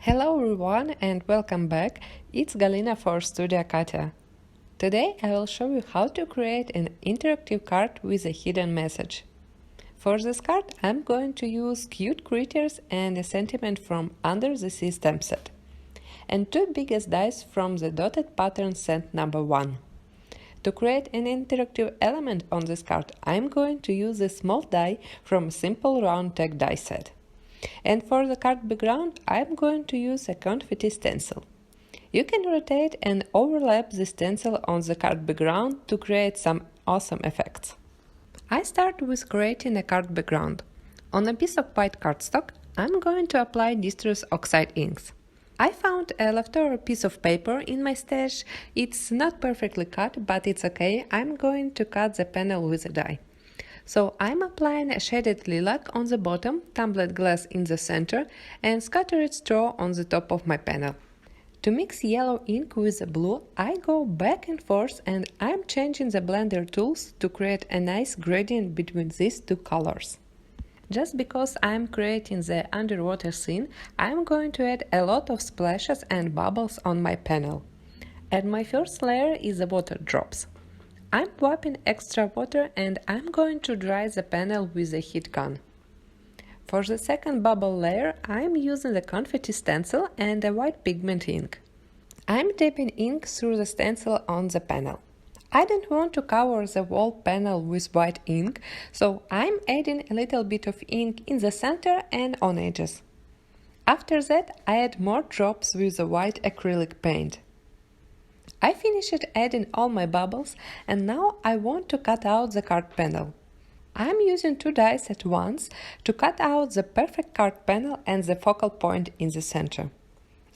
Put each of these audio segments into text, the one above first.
Hello everyone and welcome back. It's Galina for Studio Katia. Today I will show you how to create an interactive card with a hidden message. For this card I'm going to use cute critters and a sentiment from Under the Sea stamp set, and two biggest dice from the dotted pattern set number 1. To create an interactive element on this card I'm going to use a small die from a simple round tag die set. And for the card background, I'm going to use a confetti stencil. You can rotate and overlap the stencil on the card background to create some awesome effects. I start with creating a card background. On a piece of white cardstock, I'm going to apply distress oxide inks. I found a leftover piece of paper in my stash. It's not perfectly cut, but it's okay. I'm going to cut the panel with a die. So I'm applying a shaded lilac on the bottom, tumbler glass in the center, and scattered straw on the top of my panel. To mix yellow ink with the blue, I go back and forth and I'm changing the blender tools to create a nice gradient between these two colors. Just because I'm creating the underwater scene, I'm going to add a lot of splashes and bubbles on my panel. And my first layer is the water drops. I'm wiping extra water and I'm going to dry the panel with a heat gun. For the second bubble layer, I'm using the confetti stencil and a white pigment ink. I'm dipping ink through the stencil on the panel. I don't want to cover the whole panel with white ink, so I'm adding a little bit of ink in the center and on edges. After that, I add more drops with the white acrylic paint. I finished adding all my bubbles and now I want to cut out the card panel. I'm using two dies at once to cut out the perfect card panel and the focal point in the center.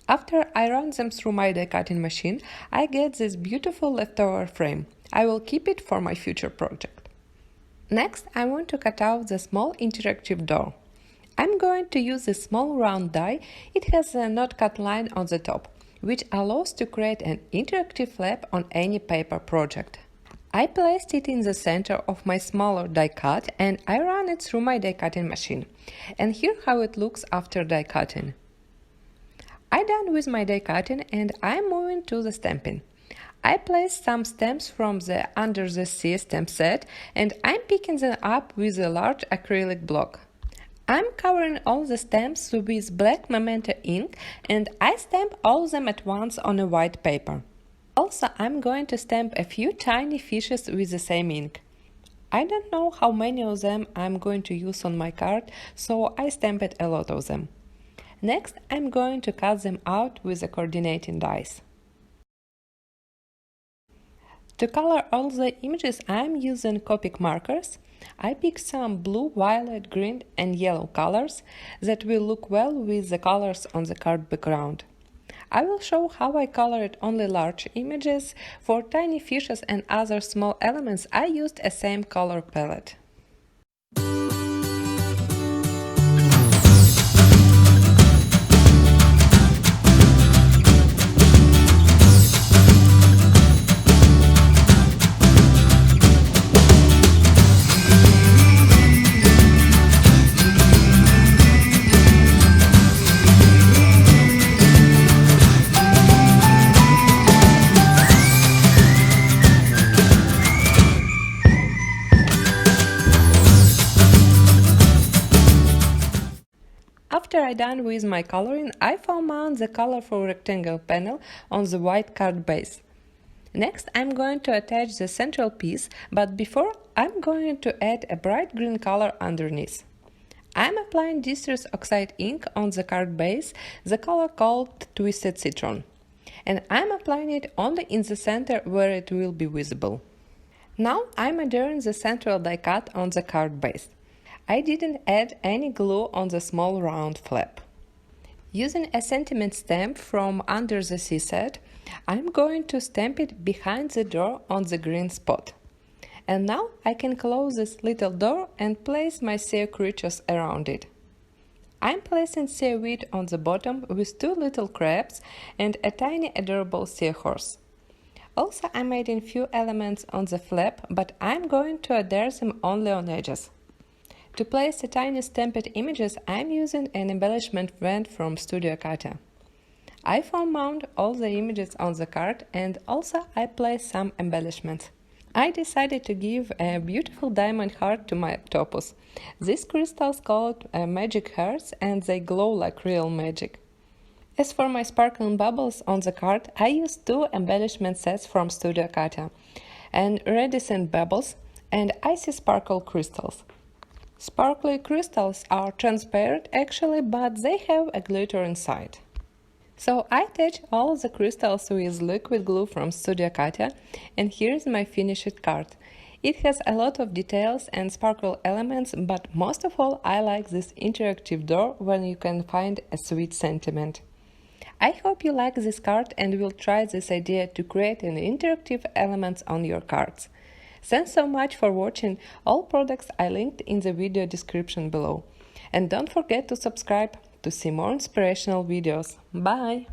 After I run them through my die cutting machine, I get this beautiful leftover frame. I will keep it for my future project. Next, I want to cut out the small interactive door. I'm going to use a small round die. It has a not cut line on the top, which allows to create an interactive flap on any paper project. I placed it in the center of my smaller die cut and I ran it through my die cutting machine. And here how it looks after die cutting. I'm done with my die cutting and I'm moving to the stamping. I placed some stamps from the Under the Sea stamp set and I'm picking them up with a large acrylic block. I'm covering all the stamps with black memento ink and I stamp all of them at once on a white paper. Also, I'm going to stamp a few tiny fishes with the same ink. I don't know how many of them I'm going to use on my card, so I stamped a lot of them. Next, I'm going to cut them out with the coordinating dies. To color all the images, I'm using Copic markers. I picked some blue, violet, green and yellow colors that will look well with the colors on the card background. I will show how I colored only large images. For tiny fishes and other small elements I used a same color palette. After I'm done with my coloring, I found the colorful rectangle panel on the white card base. Next, I'm going to attach the central piece, but before I'm going to add a bright green color underneath. I'm applying distress oxide ink on the card base, the color called Twisted Citron, and I'm applying it only in the center where it will be visible. Now I'm adhering the central die cut on the card base. I didn't add any glue on the small round flap. Using a sentiment stamp from Under the Sea set, I'm going to stamp it behind the door on the green spot. And now I can close this little door and place my sea creatures around it. I'm placing seaweed on the bottom with two little crabs and a tiny adorable seahorse. Also, I'm adding few elements on the flap, but I'm going to adhere them only on edges. To place the tiny stamped images, I'm using an embellishment wand from Studio Katia. I foam mount all the images on the card and also I place some embellishments. I decided to give a beautiful diamond heart to my topuz. These crystals called magic hearts and they glow like real magic. As for my sparkling bubbles on the card, I used 2 embellishment sets from Studio Katia, and iridescent bubbles and icy sparkle crystals. Sparkly crystals are transparent actually, but they have a glitter inside. So I attach all the crystals with liquid glue from Studio Katia, and here is my finished card. It has a lot of details and sparkle elements, but most of all I like this interactive door when you can find a sweet sentiment. I hope you like this card and will try this idea to create an interactive elements on your cards. Thanks so much for watching. All products I linked in the video description below. And don't forget to subscribe to see more inspirational videos. Bye!